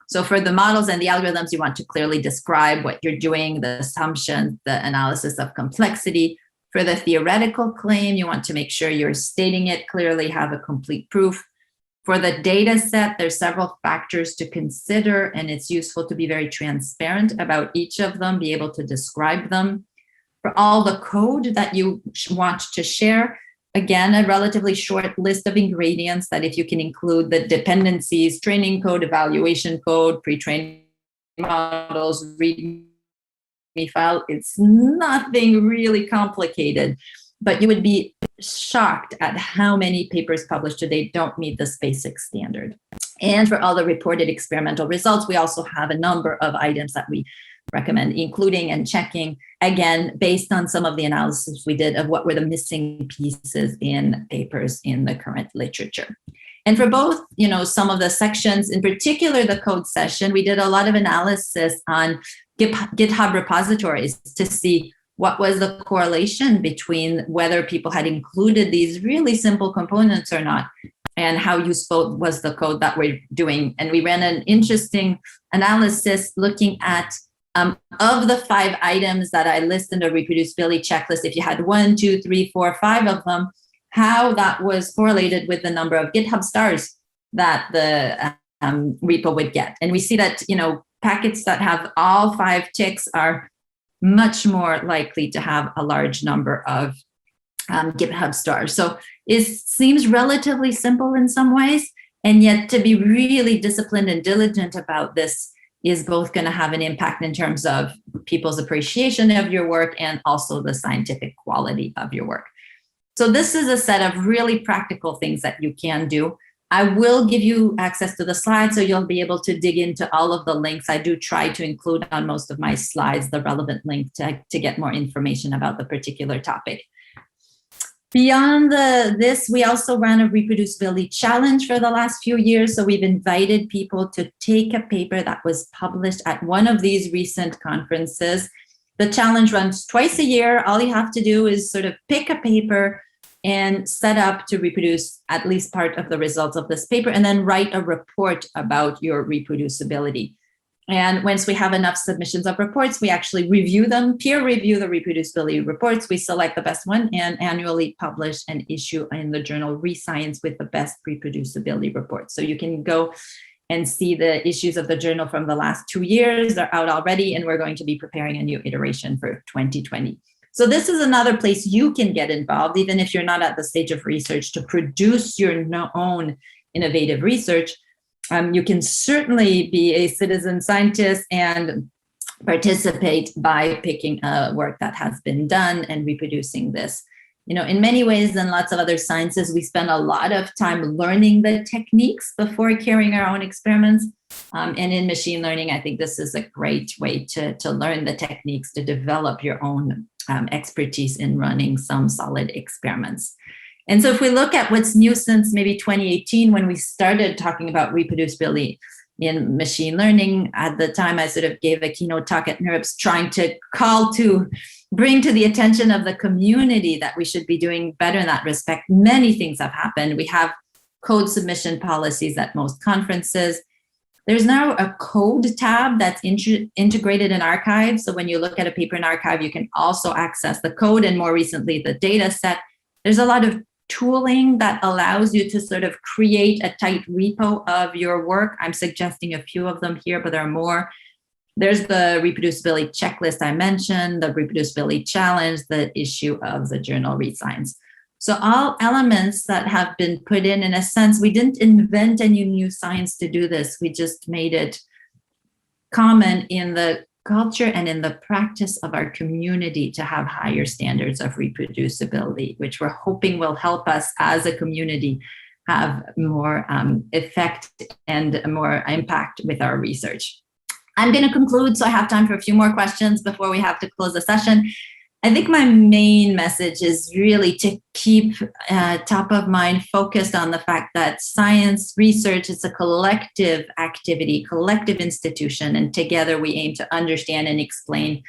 So for the models and the algorithms, you want to clearly describe what you're doing, the assumptions, the analysis of complexity. For the theoretical claim, you want to make sure you're stating it clearly, have a complete proof. For the data set, there's several factors to consider, and it's useful to be very transparent about each of them, be able to describe them. For all the code that you want to share, again, a relatively short list of ingredients that if you can include the dependencies, training code, evaluation code, pre-trained models, README file, it's nothing really complicated. But you would be shocked at how many papers published today don't meet this basic standard. And for all the reported experimental results, we also have a number of items that we recommend including and checking, again, based on some of the analysis we did of what were the missing pieces in papers in the current literature. And for both, some of the sections, in particular the code session, we did a lot of analysis on GitHub repositories to see what was the correlation between whether people had included these really simple components or not, and how useful was the code that we're doing. And we ran an interesting analysis looking at of the 5 items that I list in the reproducibility checklist, if you had 1, 2, 3, 4, 5 of them, how that was correlated with the number of GitHub stars that the repo would get. And we see that, packets that have all 5 ticks are much more likely to have a large number of GitHub stars. So it seems relatively simple in some ways, and yet to be really disciplined and diligent about this is both going to have an impact in terms of people's appreciation of your work and also the scientific quality of your work. So this is a set of really practical things that you can do. I will give you access to the slides, so you'll be able to dig into all of the links. I do try to include on most of my slides the relevant link to get more information about the particular topic. Beyond this, we also ran a reproducibility challenge for the last few years. So we've invited people to take a paper that was published at one of these recent conferences. The challenge runs twice a year. All you have to do is sort of pick a paper and set up to reproduce at least part of the results of this paper, and then write a report about your reproducibility. And once we have enough submissions of reports, we actually review them, peer review the reproducibility reports. We select the best one and annually publish and issue in the journal Rescience with the best reproducibility reports. So you can go and see the issues of the journal from the last 2 years. They're out already, and we're going to be preparing a new iteration for 2020. So this is another place you can get involved, even if you're not at the stage of research, to produce your own innovative research. You can certainly be a citizen scientist and participate by picking a work that has been done and reproducing this. In many ways, and lots of other sciences, we spend a lot of time learning the techniques before carrying our own experiments. And in machine learning, I think this is a great way to learn the techniques, to develop your own expertise in running some solid experiments. And so if we look at what's new since maybe 2018, when we started talking about reproducibility in machine learning, at the time I sort of gave a keynote talk at NeurIPS trying to bring to the attention of the community that we should be doing better in that respect. Many things have happened. We have code submission policies at most conferences. There's now a code tab that's integrated in archive. So when you look at a paper in archive, you can also access the code, and more recently, the data set. There's a lot of tooling that allows you to sort of create a tight repo of your work. I'm suggesting a few of them here, but there are more. There's the reproducibility checklist I mentioned, the reproducibility challenge, the issue of the journal Rescience. So all elements that have been put in a sense, we didn't invent any new science to do this. We just made it common in the culture and in the practice of our community to have higher standards of reproducibility, which we're hoping will help us as a community have more effect and more impact with our research. I'm going to conclude, so I have time for a few more questions before we have to close the session. I think my main message is really to keep top of mind focused on the fact that science research is a collective activity, collective institution, and together we aim to understand and explain.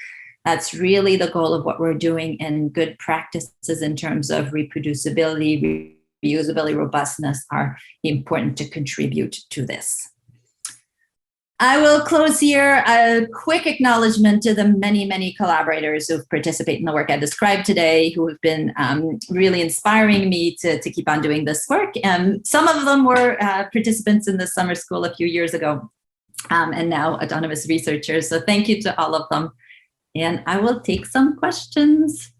That's really the goal of what we're doing, and good practices in terms of reproducibility, reusability, robustness are important to contribute to this. I will close here. A quick acknowledgement to the many, many collaborators who've participated in the work I described today, who have been really inspiring me to keep on doing this work. Some of them were participants in the summer school a few years ago, and now autonomous researchers. So thank you to all of them. And I will take some questions.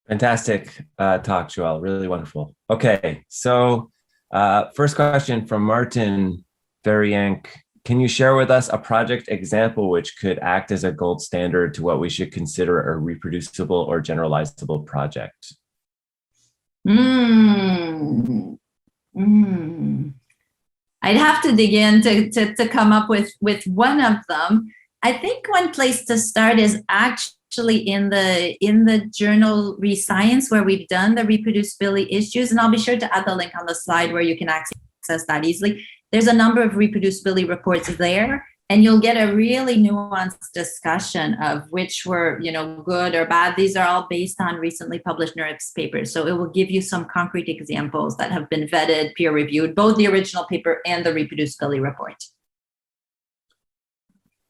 Fantastic talk, Joelle. Really wonderful. Okay, so first question from Martin Variank. Can you share with us a project example which could act as a gold standard to what we should consider a reproducible or generalizable project? I I'd have to dig in to come up with one of them. I think one place to start is actually in the journal Rescience, where we've done the reproducibility issues, and I'll be sure to add the link on the slide where you can access that easily. There's a number of reproducibility reports there, and you'll get a really nuanced discussion of which were, good or bad. These are all based on recently published NeurIPS papers. So it will give you some concrete examples that have been vetted, peer reviewed, both the original paper and the reproducibility report.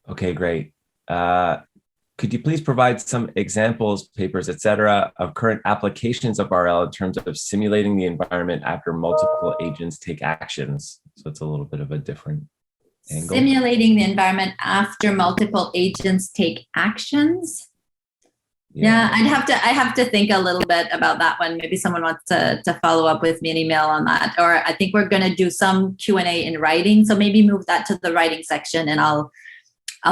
Okay, great. Could you please provide some examples, papers, et cetera, of current applications of RL in terms of simulating the environment after multiple agents take actions? So it's a little bit of a different angle. Simulating the environment after multiple agents take actions. Yeah, I have to think a little bit about that one. Maybe someone wants to follow up with me an email on that. Or I think we're going to do some Q&A in writing. So maybe move that to the writing section, and I'll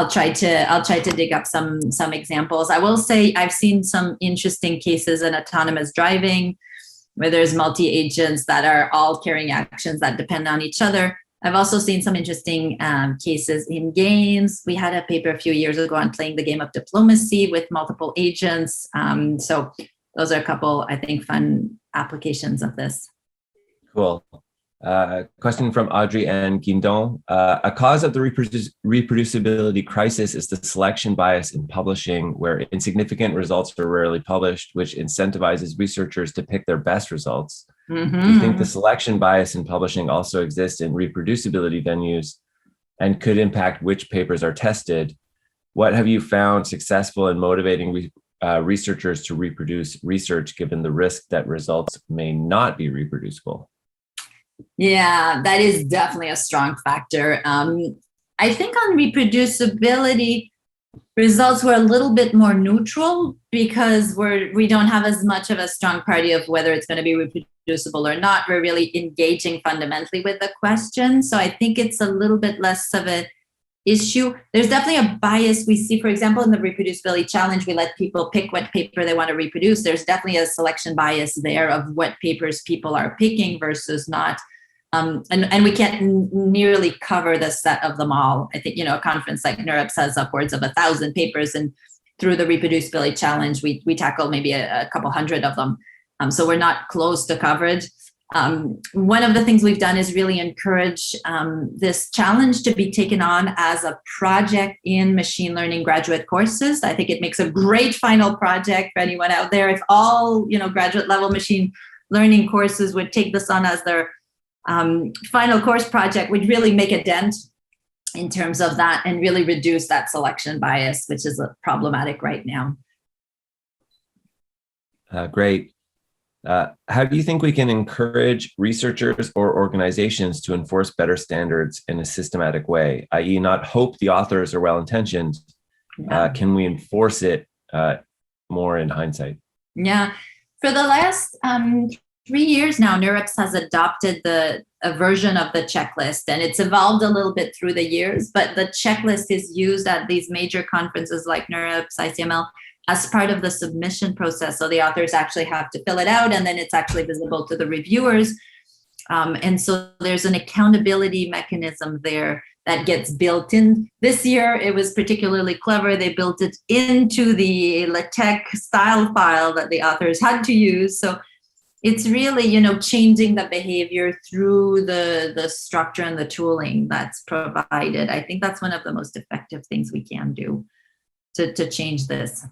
try to dig up some examples. I will say I've seen some interesting cases in autonomous driving where there's multi-agents that are all carrying actions that depend on each other. I've also seen some interesting cases in games. We had a paper a few years ago on playing the game of diplomacy with multiple agents. So those are a couple, I think, fun applications of this. Cool. Question from Audrey Ann Guindon. A cause of the reproducibility crisis is the selection bias in publishing, where insignificant results are rarely published, which incentivizes researchers to pick their best results. Mm-hmm. Do you think the selection bias in publishing also exists in reproducibility venues and could impact which papers are tested? What have you found successful in motivating researchers to reproduce research, given the risk that results may not be reproducible? Yeah, that is definitely a strong factor. I think on reproducibility, results were a little bit more neutral because we don't have as much of a strong party of whether it's going to be reproducible or not. We're really engaging fundamentally with the question. So I think it's a little bit less of an issue. There's definitely a bias we see, for example, in the reproducibility challenge, we let people pick what paper they want to reproduce. There's definitely a selection bias there of what papers people are picking versus not. And we can't nearly cover the set of them all. I think, a conference like NeurIPS has upwards of 1,000 papers, and through the reproducibility challenge, we tackle maybe a couple hundred of them. So we're not close to coverage. One of the things we've done is really encourage this challenge to be taken on as a project in machine learning graduate courses. I think it makes a great final project for anyone out there. If all, graduate level machine learning courses would take this on as their final course project, would really make a dent in terms of that and really reduce that selection bias, which is problematic right now. Great. How do you think we can encourage researchers or organizations to enforce better standards in a systematic way, i.e. not hope the authors are well-intentioned? Yeah. Can we enforce it more in hindsight? Yeah. For the last 3 years now, NeurIPS has adopted a version of the checklist, and it's evolved a little bit through the years, but the checklist is used at these major conferences like NeurIPS, ICML, as part of the submission process. So the authors actually have to fill it out, and then it's actually visible to the reviewers. And so there's an accountability mechanism there that gets built in. This year, it was particularly clever. They built it into the LaTeX style file that the authors had to use. So it's really, changing the behavior through the structure and the tooling that's provided. I think that's one of the most effective things we can do to change this.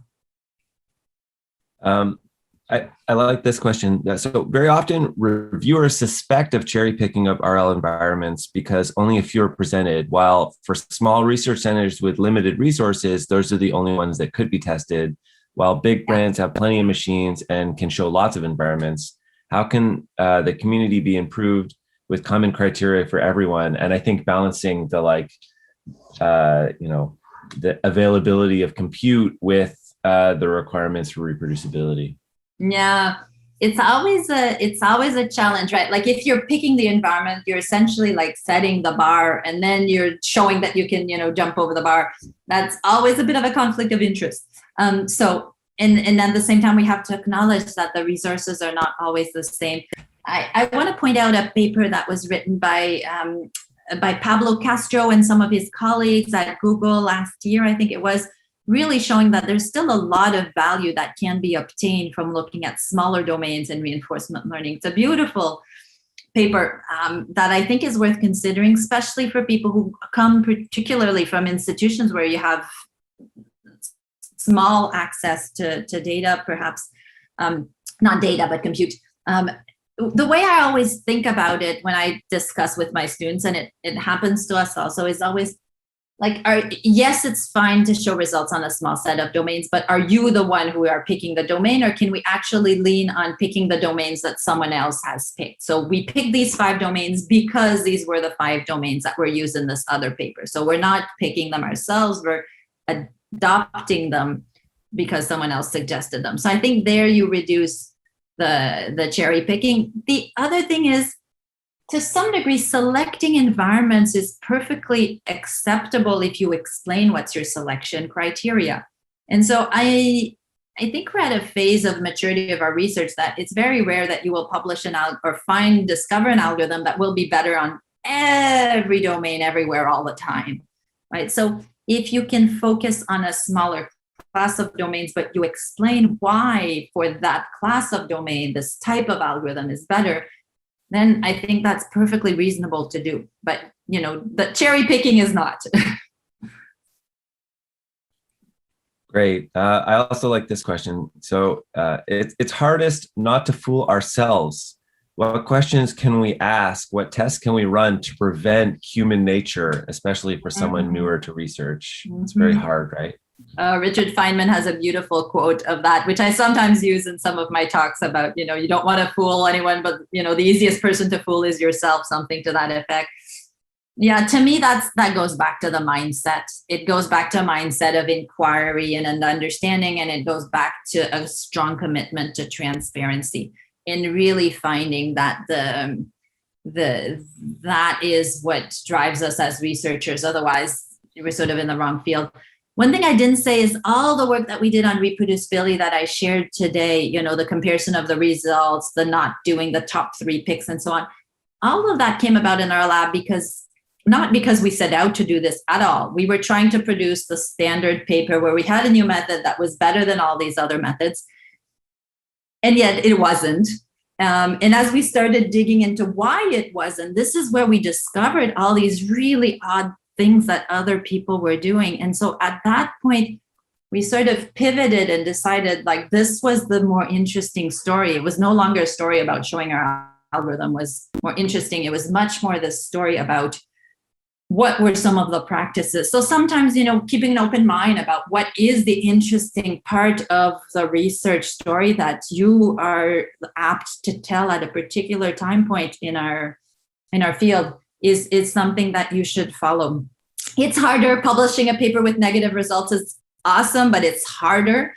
I like this question. So very often reviewers suspect of cherry picking of RL environments because only a few are presented, while for small research centers with limited resources, those are the only ones that could be tested, while big brands have plenty of machines and can show lots of environments. How can the community be improved with common criteria for everyone? And I think balancing the the availability of compute with the requirements for reproducibility. Yeah, it's always a challenge, right? Like if you're picking the environment, you're essentially like setting the bar, and then you're showing that you can, jump over the bar. That's always a bit of a conflict of interest. And at the same time, we have to acknowledge that the resources are not always the same. I want to point out a paper that was written by by Pablo Castro and some of his colleagues at Google last year, I think it was, really showing that there's still a lot of value that can be obtained from looking at smaller domains in reinforcement learning. It's a beautiful paper that I think is worth considering, especially for people who come particularly from institutions where you have small access to data, perhaps not data, but compute. The way I always think about it when I discuss with my students, and it happens to us also, is always like, yes, it's fine to show results on a small set of domains, but are you the one who are picking the domain, or can we actually lean on picking the domains that someone else has picked? So we picked these 5 domains because these were the 5 domains that were used in this other paper. So we're not picking them ourselves, we're adopting them because someone else suggested them. So I think there you reduce the cherry picking. The other thing is, to some degree, selecting environments is perfectly acceptable if you explain what's your selection criteria. And so I think we're at a phase of maturity of our research that it's very rare that you will publish or discover an algorithm that will be better on every domain everywhere all the time, right? So if you can focus on a smaller class of domains, but you explain why for that class of domain, this type of algorithm is better, then I think that's perfectly reasonable to do. But, the cherry picking is not. Great. I also like this question. So it's hardest not to fool ourselves. What questions can we ask? What tests can we run to prevent human nature, especially for someone newer to research? It's very hard, right? Richard Feynman has a beautiful quote of that, which I sometimes use in some of my talks about, you don't want to fool anyone, but, the easiest person to fool is yourself, something to that effect. Yeah, to me, that goes back to the mindset. It goes back to a mindset of inquiry and an understanding, and it goes back to a strong commitment to transparency in really finding that that is what drives us as researchers. Otherwise, we're sort of in the wrong field. One thing I didn't say is all the work that we did on reproducibility that I shared today, the comparison of the results, the not doing the top 3 picks and so on, all of that came about in our lab not because we set out to do this at all. We were trying to produce the standard paper where we had a new method that was better than all these other methods. And yet it wasn't. And as we started digging into why it wasn't, this is where we discovered all these really odd things that other people were doing. And so at that point, we sort of pivoted and decided this was the more interesting story. It was no longer a story about showing our algorithm was more interesting. It was much more the story about what were some of the practices. So sometimes, keeping an open mind about what is the interesting part of the research story that you are apt to tell at a particular time point in our field is something that you should follow. It's harder. Publishing a paper with negative results is awesome, but it's harder.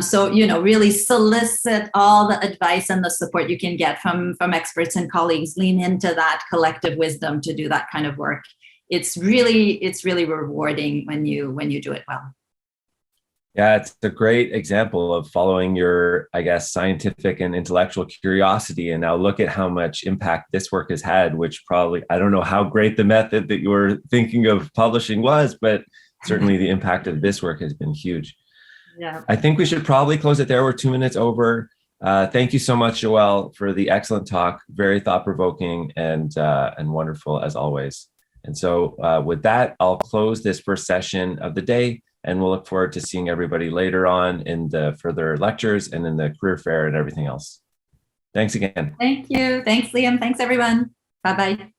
So, really solicit all the advice and the support you can get from experts and colleagues. Lean into that collective wisdom to do that kind of work. It's really rewarding when you do it well. Yeah, it's a great example of following your, I guess, scientific and intellectual curiosity. And now look at how much impact this work has had, which probably, I don't know how great the method that you were thinking of publishing was, but certainly the impact of this work has been huge. Yeah. I think we should probably close it there. We're 2 minutes over. Thank you so much, Joelle, for the excellent talk. Very thought-provoking and wonderful as always. And so with that, I'll close this first session of the day. And we'll look forward to seeing everybody later on in the further lectures and in the career fair and everything else. Thanks again. Thank you. Thanks, Liam. Thanks, everyone. Bye-bye.